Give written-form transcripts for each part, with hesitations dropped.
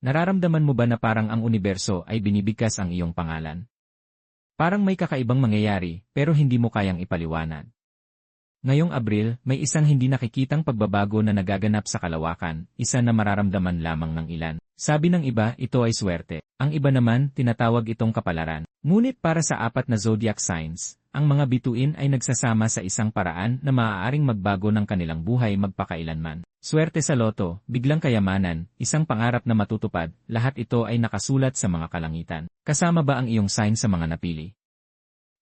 Nararamdaman mo ba na parang ang universo ay binibigkas ang iyong pangalan? Parang may kakaibang mangyayari, pero hindi mo kayang ipaliwanag. Ngayong Abril, may isang hindi nakikitang pagbabago na nagaganap sa kalawakan, isa na mararamdaman lamang ng ilan. Sabi ng iba, ito ay swerte. Ang iba naman, tinatawag itong kapalaran. Ngunit para sa apat na zodiac signs, ang mga bituin ay nagsasama sa isang paraan na maaaring magbago ng kanilang buhay magpakailanman. Swerte sa loto, biglang kayamanan, isang pangarap na matutupad, lahat ito ay nakasulat sa mga kalangitan. Kasama ba ang iyong sign sa mga napili?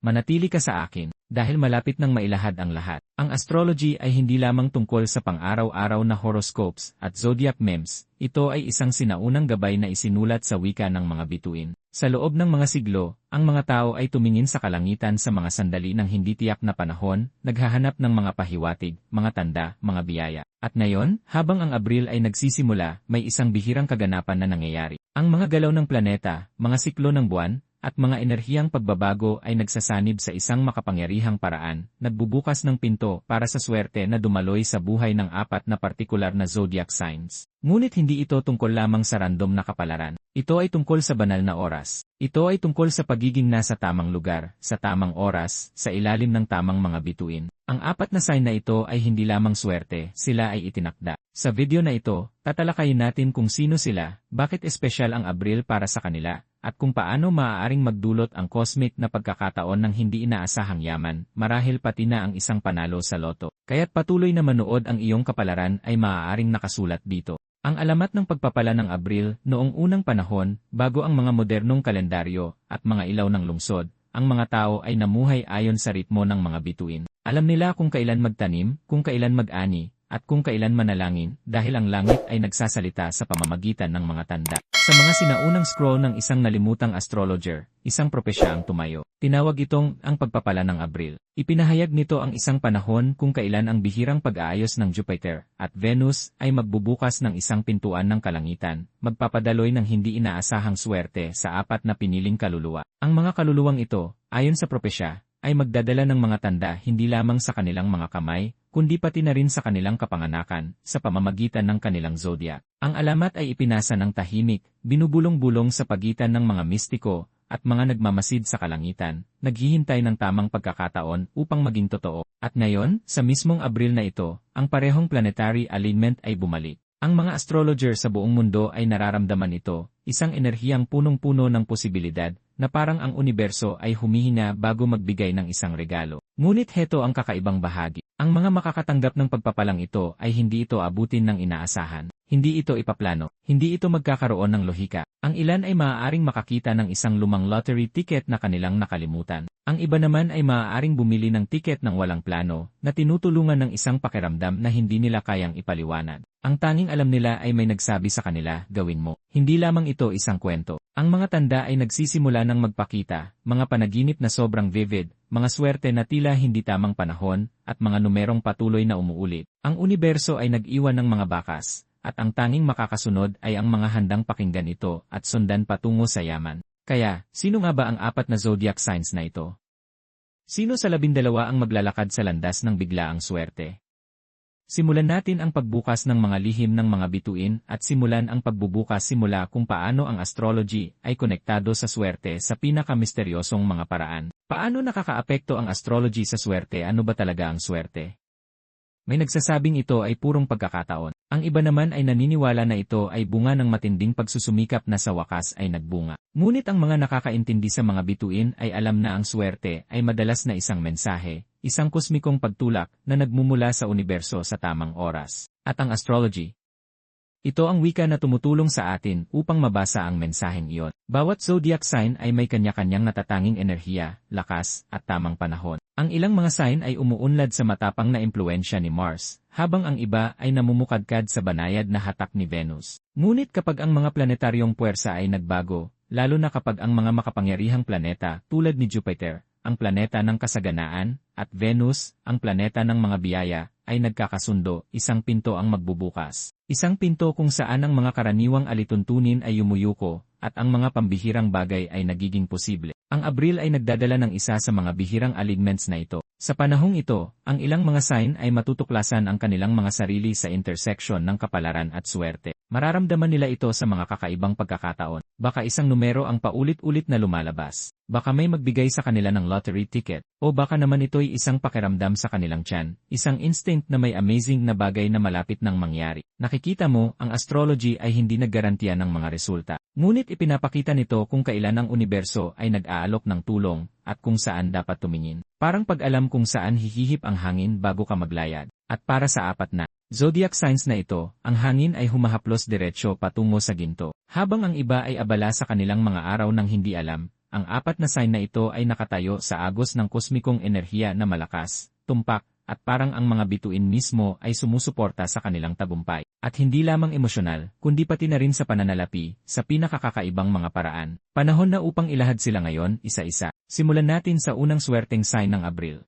Manatili ka sa akin, dahil malapit nang mailahad ang lahat. Ang astrology ay hindi lamang tungkol sa pang-araw-araw na horoscopes at zodiac memes, ito ay isang sinaunang gabay na isinulat sa wika ng mga bituin. Sa loob ng mga siglo, ang mga tao ay tumingin sa kalangitan sa mga sandali ng hindi tiyak na panahon, naghahanap ng mga pahiwatig, mga tanda, mga biyaya. At ngayon, habang ang Abril ay nagsisimula, may isang bihirang kaganapan na nangyayari. Ang mga galaw ng planeta, mga siklo ng buwan, at mga enerhiyang pagbabago ay nagsasanib sa isang makapangyarihang paraan, nagbubukas ng pinto para sa swerte na dumaloy sa buhay ng apat na partikular na zodiac signs. Ngunit hindi ito tungkol lamang sa random na kapalaran. Ito ay tungkol sa banal na oras. Ito ay tungkol sa pagiging nasa tamang lugar, sa tamang oras, sa ilalim ng tamang mga bituin. Ang apat na sign na ito ay hindi lamang swerte, sila ay itinakda. Sa video na ito, tatalakayin natin kung sino sila, bakit espesyal ang Abril para sa kanila, at kung paano maaaring magdulot ang cosmic na pagkakataon ng hindi inaasahang yaman, marahil pati na ang isang panalo sa loto. Kaya't patuloy na manood ang iyong kapalaran ay maaaring nakasulat dito. Ang alamat ng pagpapala ng Abril, noong unang panahon, bago ang mga modernong kalendaryo at mga ilaw ng lungsod, ang mga tao ay namuhay ayon sa ritmo ng mga bituin. Alam nila kung kailan magtanim, kung kailan mag-ani, at kung kailan manalangin, dahil ang langit ay nagsasalita sa pamamagitan ng mga tanda. Sa mga sinaunang scroll ng isang nalimutang astrologer, isang propesya ang tumayo. Tinawag itong ang pagpapala ng Abril. Ipinahayag nito ang isang panahon kung kailan ang bihirang pag-aayos ng Jupiter at Venus ay magbubukas ng isang pintuan ng kalangitan, magpapadaloy ng hindi inaasahang swerte sa apat na piniling kaluluwa. Ang mga kaluluwang ito, ayon sa propesya, ay magdadala ng mga tanda hindi lamang sa kanilang mga kamay, kundi pati na rin sa kanilang kapanganakan, sa pamamagitan ng kanilang zodiac. Ang alamat ay ipinasa ng tahimik, binubulong-bulong sa pagitan ng mga mistiko, at mga nagmamasid sa kalangitan, naghihintay ng tamang pagkakataon upang maging totoo. At ngayon, sa mismong Abril na ito, ang parehong planetary alignment ay bumalik. Ang mga astrologer sa buong mundo ay nararamdaman ito, isang enerhiyang punong-puno ng posibilidad, na parang ang universo ay humihina bago magbigay ng isang regalo. Ngunit heto ang kakaibang bahagi. Ang mga makakatanggap ng pagpapalang ito ay hindi ito abutin ng inaasahan. Hindi ito ipaplano. Hindi ito magkakaroon ng lohika. Ang ilan ay maaaring makakita ng isang lumang lottery ticket na kanilang nakalimutan. Ang iba naman ay maaaring bumili ng tiket ng walang plano, na tinutulungan ng isang pakiramdam na hindi nila kayang ipaliwanag. Ang tanging alam nila ay may nagsabi sa kanila, gawin mo. Hindi lamang ito isang kwento. Ang mga tanda ay nagsisimula ng magpakita, mga panaginip na sobrang vivid, mga swerte na tila hindi tamang panahon, at mga numerong patuloy na umuulit. Ang universo ay nag-iwan ng mga bakas, at ang tanging makakasunod ay ang mga handang pakinggan ito at sundan patungo sa yaman. Kaya, sino nga ba ang apat na zodiac signs na ito? Sino sa 12 ang maglalakad sa landas ng biglaang swerte? Simulan natin ang pagbukas ng mga lihim ng mga bituin at simulan ang pagbubukas simula kung paano ang astrology ay konektado sa swerte sa pinakamisteryosong mga paraan. Paano nakakaapekto ang astrology sa swerte? Ano ba talaga ang swerte? May nagsasabing ito ay purong pagkakataon. Ang iba naman ay naniniwala na ito ay bunga ng matinding pagsusumikap na sa wakas ay nagbunga. Ngunit ang mga nakakaintindi sa mga bituin ay alam na ang swerte ay madalas na isang mensahe, isang kosmikong pagtulak na nagmumula sa universo sa tamang oras. At ang astrology, ito ang wika na tumutulong sa atin upang mabasa ang mensaheng iyon. Bawat zodiac sign ay may kanya-kanyang natatanging enerhiya, lakas, at tamang panahon. Ang ilang mga sign ay umuunlad sa matapang na impluensya ni Mars, habang ang iba ay namumukadkad sa banayad na hatak ni Venus. Ngunit kapag ang mga planetaryong puwersa ay nagbago, lalo na kapag ang mga makapangyarihang planeta tulad ni Jupiter, ang planeta ng kasaganaan, at Venus, ang planeta ng mga biyaya, ay nagkakasundo, isang pinto ang magbubukas. Isang pinto kung saan ang mga karaniwang alituntunin ay yumuyuko, at ang mga pambihirang bagay ay nagiging posible. Ang Abril ay nagdadala ng isa sa mga bihirang alignments na ito. Sa panahong ito, ang ilang mga sign ay matutuklasan ang kanilang mga sarili sa intersection ng kapalaran at swerte. Mararamdaman nila ito sa mga kakaibang pagkakataon. Baka isang numero ang paulit-ulit na lumalabas. Baka may magbigay sa kanila ng lottery ticket. O baka naman ito'y isang pakiramdam sa kanilang tiyan. Isang instinct na may amazing na bagay na malapit nang mangyari. Nakikita mo, ang astrology ay hindi naggarantiya ng mga resulta. Ngunit ipinapakita nito kung kailan ang universo ay nag-aalok ng tulong at kung saan dapat tumingin. Parang pag-alam kung saan hihihip ang hangin bago ka maglayad. At para sa apat na zodiac signs na ito, ang hangin ay humahaplos diretsyo patungo sa ginto. Habang ang iba ay abala sa kanilang mga araw ng hindi alam, ang apat na sign na ito ay nakatayo sa agos ng kosmikong enerhiya na malakas, tumpak, at parang ang mga bituin mismo ay sumusuporta sa kanilang tagumpay. At hindi lamang emosyonal, kundi pati na rin sa pananalapi, sa pinakakakaibang mga paraan. Panahon na upang ilahad sila ngayon, isa-isa. Simulan natin sa unang swerteng sign ng Abril.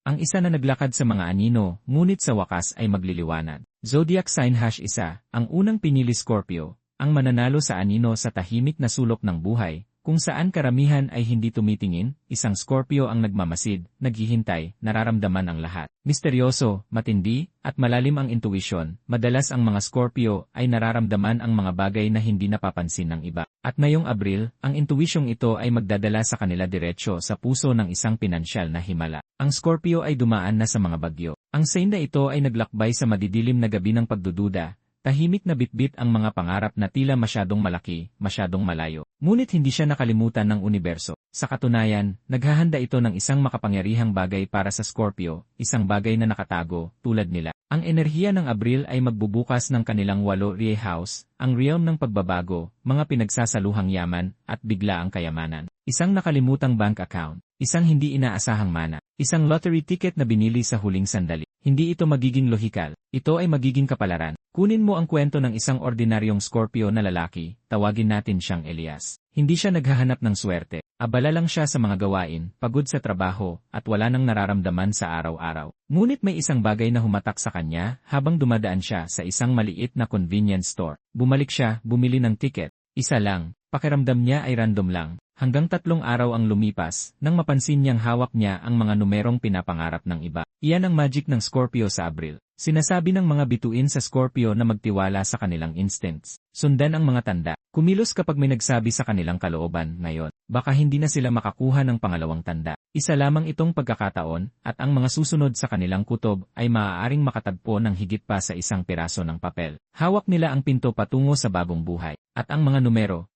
Ang isa na naglakad sa mga anino, ngunit sa wakas ay magliliwanag. Zodiac sign #1, ang unang pinili Scorpio, ang mananalo sa anino sa tahimik na sulok ng buhay, kung saan karamihan ay hindi tumitingin, isang Scorpio ang nagmamasid, naghihintay, nararamdaman ang lahat. Misteryoso, matindi, at malalim ang intuition, madalas ang mga Scorpio ay nararamdaman ang mga bagay na hindi napapansin ng iba. At ngayong Abril, ang intuisyong ito ay magdadala sa kanila diretsyo sa puso ng isang pinansyal na himala. Ang Scorpio ay dumaan na sa mga bagyo. Ang sign na ito ay naglakbay sa madidilim na gabi ng pagdududa. Tahimik na bitbit ang mga pangarap na tila masyadong malaki, masyadong malayo. Ngunit hindi siya nakalimutan ng universo. Sa katunayan, naghahanda ito ng isang makapangyarihang bagay para sa Scorpio, isang bagay na nakatago, tulad nila. Ang enerhiya ng Abril ay magbubukas ng kanilang 8 house, ang realm ng pagbabago, mga pinagsasaluhang yaman, at bigla ang kayamanan. Isang nakalimutang bank account, isang hindi inaasahang mana, isang lottery ticket na binili sa huling sandali. Hindi ito magiging lohikal, ito ay magiging kapalaran. Kunin mo ang kwento ng isang ordinaryong Scorpio na lalaki, tawagin natin siyang Elias. Hindi siya naghahanap ng swerte, abala lang siya sa mga gawain, pagod sa trabaho, at wala nang nararamdaman sa araw-araw. Ngunit may isang bagay na humatak sa kanya habang dumadaan siya sa isang maliit na convenience store. Bumalik siya, bumili ng ticket. Isa lang, pakiramdam niya ay random lang. Hanggang 3 araw ang lumipas, nang mapansin niyang hawak niya ang mga numerong pinapangarap ng iba. Iyan ang magic ng Scorpio sa Abril. Sinasabi ng mga bituin sa Scorpio na magtiwala sa kanilang instincts. Sundan ang mga tanda. Kumilos kapag may nagsabi sa kanilang kalooban. Ngayon, baka hindi na sila makakuha ng pangalawang tanda. Isa lamang itong pagkakataon, at ang mga susunod sa kanilang kutob ay maaaring makatagpo ng higit pa sa isang piraso ng papel. Hawak nila ang pinto patungo sa bagong buhay. At ang mga numero,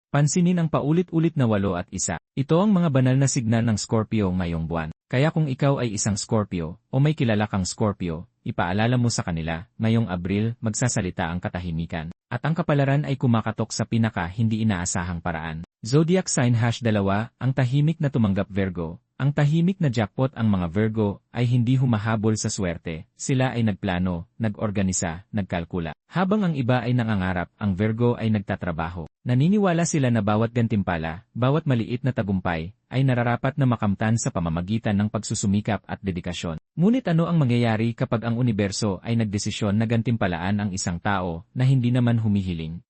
pansinin ang paulit-ulit na 8 at 1. Ito ang mga banal na signal ng Scorpio ngayong buwan. Kaya kung ikaw ay isang Scorpio, o may kilala kang Scorpio, ipaalala mo sa kanila, ngayong Abril, magsasalita ang katahimikan. At ang kapalaran ay kumakatok sa pinaka hindi inaasahang paraan. Zodiac sign #2, ang tahimik na tumanggap Virgo. Ang tahimik na jackpot. Ang mga Virgo ay hindi humahabol sa swerte. Sila ay nagplano, nag-organisa, nagkalkula. Habang ang iba ay nangangarap, ang Virgo ay nagtatrabaho. Naniniwala sila na bawat gantimpala, bawat maliit na tagumpay, ay nararapat na makamtan sa pamamagitan ng pagsusumikap at dedikasyon. Ngunit ano ang mangyayari kapag ang universo ay nagdesisyon na gantimpalaan ang isang tao na hindi naman humihiling?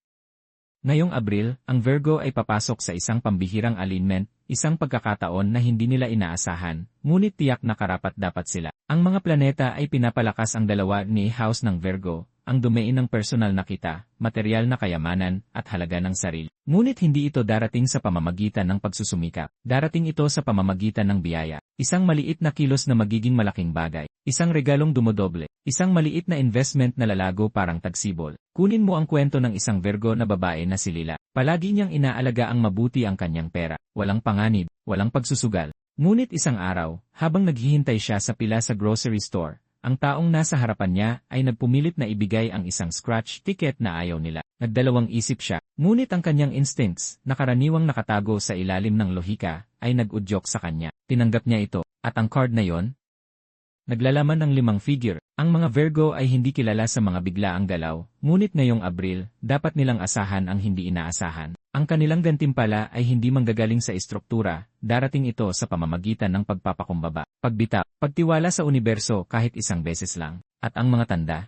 Ngayong Abril, ang Virgo ay papasok sa isang pambihirang alignment, isang pagkakataon na hindi nila inaasahan, ngunit tiyak na karapat-dapat sila. Ang mga planeta ay pinapalakas ang 2 house ng Virgo, ang domain ng personal na kita, material na kayamanan, at halaga ng sarili. Ngunit hindi ito darating sa pamamagitan ng pagsusumikap. Darating ito sa pamamagitan ng biyaya. Isang maliit na kilos na magiging malaking bagay. Isang regalong dumodoble. Isang maliit na investment na lalago parang tagsibol. Kunin mo ang kwento ng isang Virgo na babae na si Lila. Palagi niyang inaalaga ang mabuti ang kanyang pera. Walang panganib, walang pagsusugal. Ngunit isang araw, habang naghihintay siya sa pila sa grocery store, ang taong nasa harapan niya ay nagpumilit na ibigay ang isang scratch ticket na ayaw nila. Nagdalawang isip siya, ngunit ang kanyang instincts, na karaniwang nakatago sa ilalim ng lohika, ay nag-udyok sa kanya. Tinanggap niya ito, at ang card na yon, naglalaman ng 5 figure. Ang mga Virgo ay hindi kilala sa mga biglaang galaw, ngunit ngayong Abril, dapat nilang asahan ang hindi inaasahan. Ang kanilang gantimpala ay hindi manggagaling sa estruktura, darating ito sa pamamagitan ng pagpapakumbaba, pagbitaw, pagtiwala sa universo kahit isang beses lang. At ang mga tanda,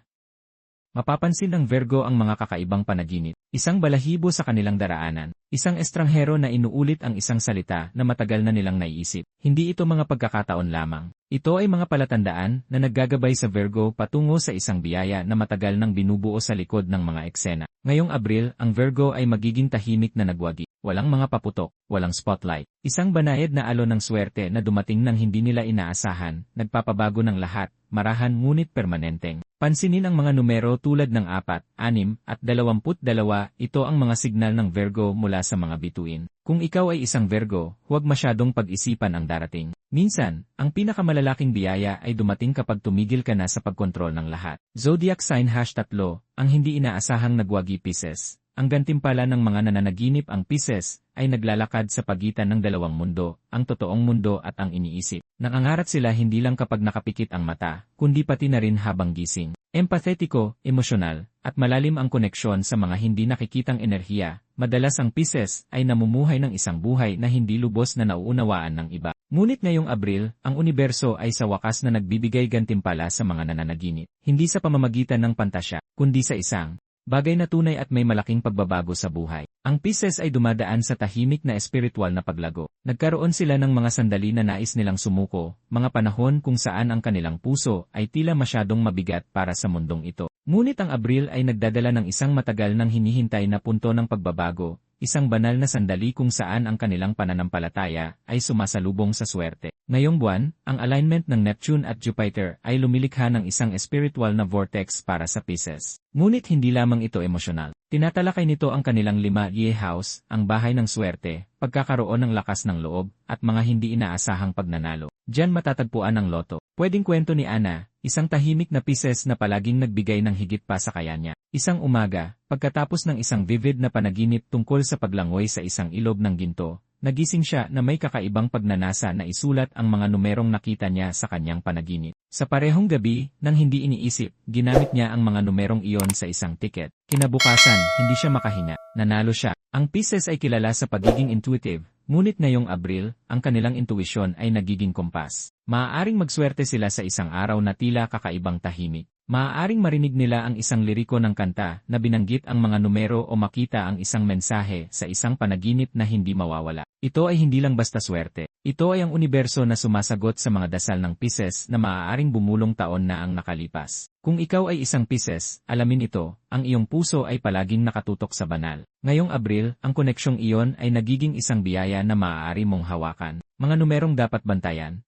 Mapapansin ng Virgo ang mga kakaibang panaginip, isang balahibo sa kanilang daraanan, isang estranghero na inuulit ang isang salita na matagal na nilang naiisip. Hindi ito mga pagkakataon lamang. Ito ay mga palatandaan na naggagabay sa Virgo patungo sa isang biyaya na matagal nang binubuo sa likod ng mga eksena. Ngayong Abril, ang Virgo ay magiging tahimik na nagwagi. Walang mga paputok, walang spotlight. Isang banayad na alon ng swerte na dumating nang hindi nila inaasahan, nagpapabago ng lahat, marahan ngunit permanenteng. Pansinin ang mga numero tulad ng 4, 6, at 22, ito ang mga signal ng Virgo mula sa mga bituin. Kung ikaw ay isang Virgo, huwag masyadong pag-isipan ang darating. Minsan, ang pinakamalalaking biyaya ay dumating kapag tumigil ka na sa pagkontrol ng lahat. Zodiac sign #3, ang hindi inaasahang nagwagi Pisces. Ang gantimpala ng mga nananaginip ang Pisces ay naglalakad sa pagitan ng dalawang mundo, ang totoong mundo at ang iniisip. Nangangarat sila hindi lang kapag nakapikit ang mata, kundi pati na rin habang gising. Empathetiko, emosyonal, at malalim ang koneksyon sa mga hindi nakikitang enerhiya. Madalas ang Pisces ay namumuhay ng isang buhay na hindi lubos na nauunawaan ng iba. Ngunit ngayong Abril, ang universo ay sa wakas na nagbibigay gantimpala sa mga nananaginip. Hindi sa pamamagitan ng pantasya, kundi sa isang bagay na tunay at may malaking pagbabago sa buhay. Ang Pisces ay dumadaan sa tahimik na espiritual na paglago. Nagkaroon sila ng mga sandali na nais nilang sumuko, mga panahon kung saan ang kanilang puso ay tila masyadong mabigat para sa mundong ito. Ngunit ang Abril ay nagdadala ng isang matagal nang hinihintay na punto ng pagbabago, isang banal na sandali kung saan ang kanilang pananampalataya ay sumasalubong sa swerte. Ngayong buwan, ang alignment ng Neptune at Jupiter ay lumilikha ng isang spiritual na vortex para sa Pisces. Ngunit hindi lamang ito emosyonal. Tinatalakay nito ang kanilang 5-year house, ang bahay ng swerte, pagkakaroon ng lakas ng loob, at mga hindi inaasahang pagnanalo. Diyan matatagpuan ang loto. Pwedeng kwento ni Ana, isang tahimik na Pisces na palaging nagbigay ng higit pa sa kaya niya. Isang umaga, pagkatapos ng isang vivid na panaginip tungkol sa paglangoy sa isang ilog ng ginto, nagising siya na may kakaibang pagnanasa na isulat ang mga numerong nakita niya sa kanyang panaginip. Sa parehong gabi, nang hindi iniisip, ginamit niya ang mga numerong iyon sa isang ticket. Kinabukasan, hindi siya makahinga. Nanalo siya. Ang Pisces ay kilala sa pagiging intuitive, ngunit ngayong Abril, ang kanilang intuisyon ay nagiging kompas. Maaaring magswerte sila sa isang araw na tila kakaibang tahimik. Maaaring marinig nila ang isang liriko ng kanta na binanggit ang mga numero o makita ang isang mensahe sa isang panaginip na hindi mawawala. Ito ay hindi lang basta swerte. Ito ay ang universo na sumasagot sa mga dasal ng Pisces na maaaring bumulong taon na ang nakalipas. Kung ikaw ay isang Pisces, alamin ito, ang iyong puso ay palaging nakatutok sa banal. Ngayong Abril, ang koneksyong iyon ay nagiging isang biyaya na maaari mong hawakan. Mga numerong dapat bantayan.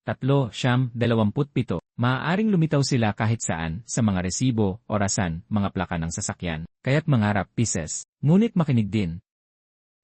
3, 9, 27. Maaaring lumitaw sila kahit saan, sa mga resibo, orasan, mga plaka ng sasakyan. Kaya't mangarap, Pisces. Ngunit makinig din.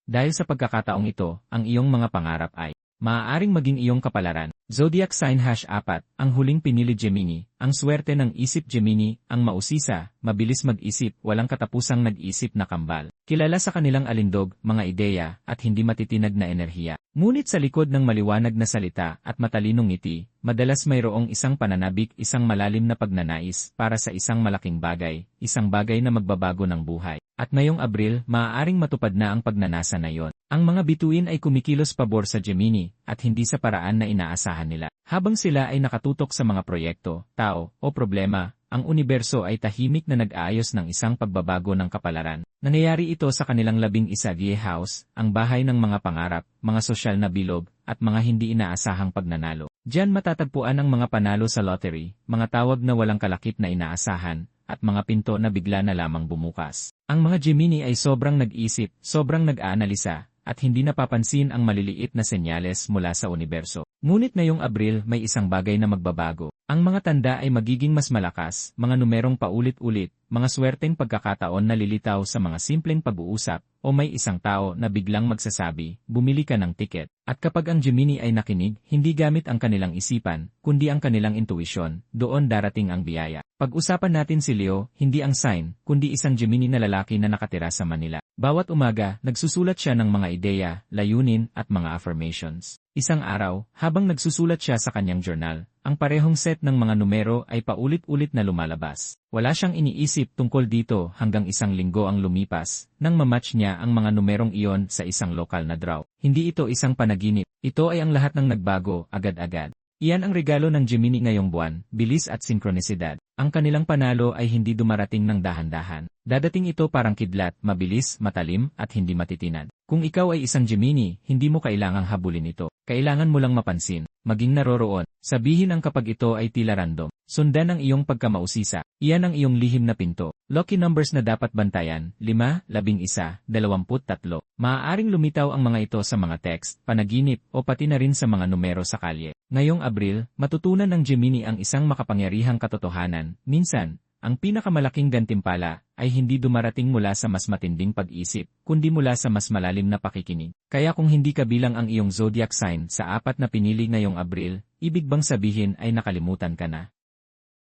Dahil sa pagkakataong ito, ang iyong mga pangarap ay maaaring maging iyong kapalaran. Zodiac sign #4, ang huling pinili Gemini, ang swerte ng isip Gemini, ang mausisa, mabilis mag-isip, walang katapusang nag-isip na kambal. Kilala sa kanilang alindog, mga ideya, at hindi matitinag na enerhiya. Ngunit sa likod ng maliwanag na salita at matalinong ngiti, madalas mayroong isang pananabik, isang malalim na pagnanais para sa isang malaking bagay, isang bagay na magbabago ng buhay. At ngayong Abril, maaaring matupad na ang pagnanasa na yon. Ang mga bituin ay kumikilos pabor sa Gemini, at hindi sa paraan na inaasahan nila. Habang sila ay nakatutok sa mga proyekto, tao, o problema, ang universo ay tahimik na nag-aayos ng isang pagbabago ng kapalaran. Nangyayari ito sa kanilang 11-year house, ang bahay ng mga pangarap, mga sosyal na bilog, at mga hindi inaasahang pagnanalo. Diyan matatagpuan ang mga panalo sa lottery, mga tawag na walang kalakip na inaasahan, at mga pinto na bigla na lamang bumukas. Ang mga Gemini ay sobrang nag-isip, sobrang nag-aanalisa, at hindi napapansin ang maliliit na senyales mula sa universo. Ngunit ngayong Abril may isang bagay na magbabago. Ang mga tanda ay magiging mas malakas, mga numerong paulit-ulit, mga swerteng pagkakataon na lilitaw sa mga simpleng pag-uusap, o may isang tao na biglang magsasabi, bumili ka ng tiket. At kapag ang Gemini ay nakinig, hindi gamit ang kanilang isipan, kundi ang kanilang intuisyon, doon darating ang biyaya. Pag-usapan natin si Leo, hindi ang sign, kundi isang Gemini na lalaki na nakatira sa Manila. Bawat umaga, nagsusulat siya ng mga ideya, layunin, at mga affirmations. Isang araw, habang nagsusulat siya sa kanyang journal, ang parehong set ng mga numero ay paulit-ulit na lumalabas. Wala siyang iniisip tungkol dito hanggang isang linggo ang lumipas, nang mamatch niya ang mga numerong iyon sa isang lokal na draw. Hindi ito isang panaginip. Ito ay ang lahat ng nagbago, agad-agad. Iyan ang regalo ng Gemini ngayong buwan, bilis at sinkronisidad. Ang kanilang panalo ay hindi dumarating ng dahan-dahan. Dadating ito parang kidlat, mabilis, matalim, at hindi matitinan. Kung ikaw ay isang Gemini, hindi mo kailangang habulin ito. Kailangan mo lang mapansin, maging naroroon. Sabihin ang kapag ito ay tila random. Sundan ang iyong pagkamausisa. Iyan ang iyong lihim na pinto. Lucky numbers na dapat bantayan, 5, 11, 23. Maaaring lumitaw ang mga ito sa mga text, panaginip, o pati na rin sa mga numero sa kalye. Ngayong Abril, matutunan ng Gemini ang isang makapangyarihang katotohanan. Minsan, ang pinakamalaking gantimpala ay hindi dumarating mula sa mas matinding pag-isip, kundi mula sa mas malalim na pakikinig. Kaya kung hindi kabilang ang iyong zodiac sign sa 4 na pinili ngayong Abril, ibig bang sabihin ay nakalimutan ka na?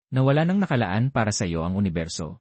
Nawala ng nakalaan para sa iyo ang universo.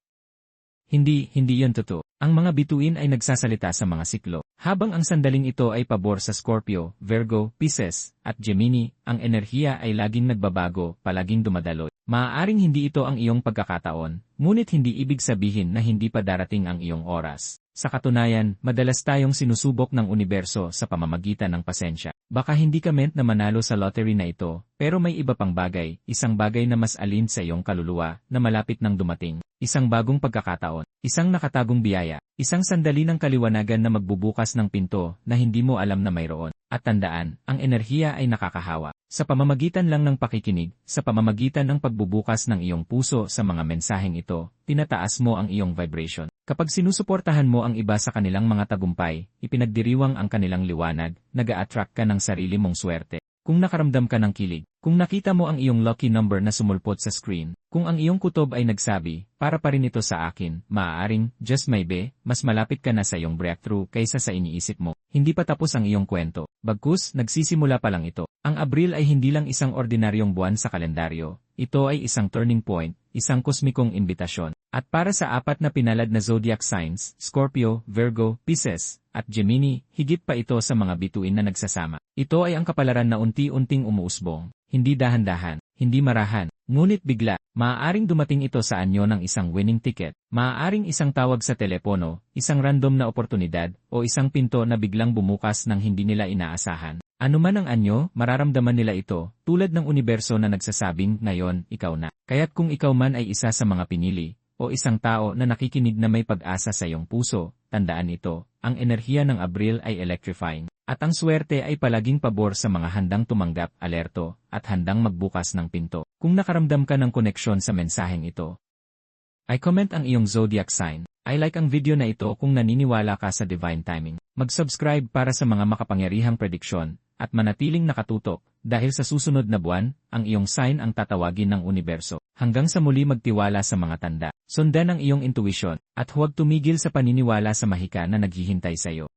Hindi yon totoo. Ang mga bituin ay nagsasalita sa mga siklo. Habang ang sandaling ito ay pabor sa Scorpio, Virgo, Pisces, at Gemini, ang enerhiya ay laging nagbabago, palaging dumadaloy. Maaaring hindi ito ang iyong pagkakataon, ngunit hindi ibig sabihin na hindi pa darating ang iyong oras. Sa katunayan, madalas tayong sinusubok ng universo sa pamamagitan ng pasensya. Baka hindi ka meant na manalo sa lottery na ito, pero may iba pang bagay, isang bagay na mas alin sa iyong kaluluwa, na malapit nang dumating. Isang bagong pagkakataon, isang nakatagong biyaya, isang sandali ng kaliwanagan na magbubukas ng pinto na hindi mo alam na mayroon. At tandaan, ang enerhiya ay nakakahawa. Sa pamamagitan lang ng pakikinig, sa pamamagitan ng pagbubukas ng iyong puso sa mga mensaheng ito, tinataas mo ang iyong vibration. Kapag sinusuportahan mo ang iba sa kanilang mga tagumpay, ipinagdiriwang ang kanilang liwanag, nag-a-attract ka ng sarili mong swerte. Kung nakaramdam ka ng kilig, kung nakita mo ang iyong lucky number na sumulpot sa screen, kung ang iyong kutob ay nagsabi, para pa rin ito sa akin, maaaring, just maybe, mas malapit ka na sa iyong breakthrough kaysa sa iniisip mo. Hindi pa tapos ang iyong kwento. Bagkus, nagsisimula pa lang ito. Ang Abril ay hindi lang isang ordinaryong buwan sa kalendaryo. Ito ay isang turning point, isang kosmikong imbitasyon. At para sa 4 na pinalad na zodiac signs, Scorpio, Virgo, Pisces, at Gemini, higit pa ito sa mga bituin na nagsasama. Ito ay ang kapalaran na unti-unting umuusbong. Hindi dahan-dahan, hindi marahan, ngunit bigla. Maaaring dumating ito sa anyo ng isang winning ticket, maaaring isang tawag sa telepono, isang random na oportunidad, o isang pinto na biglang bumukas ng hindi nila inaasahan. Ano man ang anyo, mararamdaman nila ito, tulad ng universo na nagsasabing, ngayon, ikaw na. Kaya't kung ikaw man ay isa sa mga pinili, o isang tao na nakikinig na may pag-asa sa iyong puso, tandaan ito, ang enerhiya ng Abril ay electrifying. At ang swerte ay palaging pabor sa mga handang tumanggap, alerto, at handang magbukas ng pinto. Kung nakaramdam ka ng koneksyon sa mensaheng ito, ay comment ang iyong zodiac sign. I like ang video na ito kung naniniwala ka sa divine timing. Mag-subscribe para sa mga makapangyarihang prediksyon, at manatiling nakatutok, dahil sa susunod na buwan, ang iyong sign ang tatawagin ng universo. Hanggang sa muli magtiwala sa mga tanda. Sundan ang iyong intuition, at huwag tumigil sa paniniwala sa mahika na naghihintay sa iyo.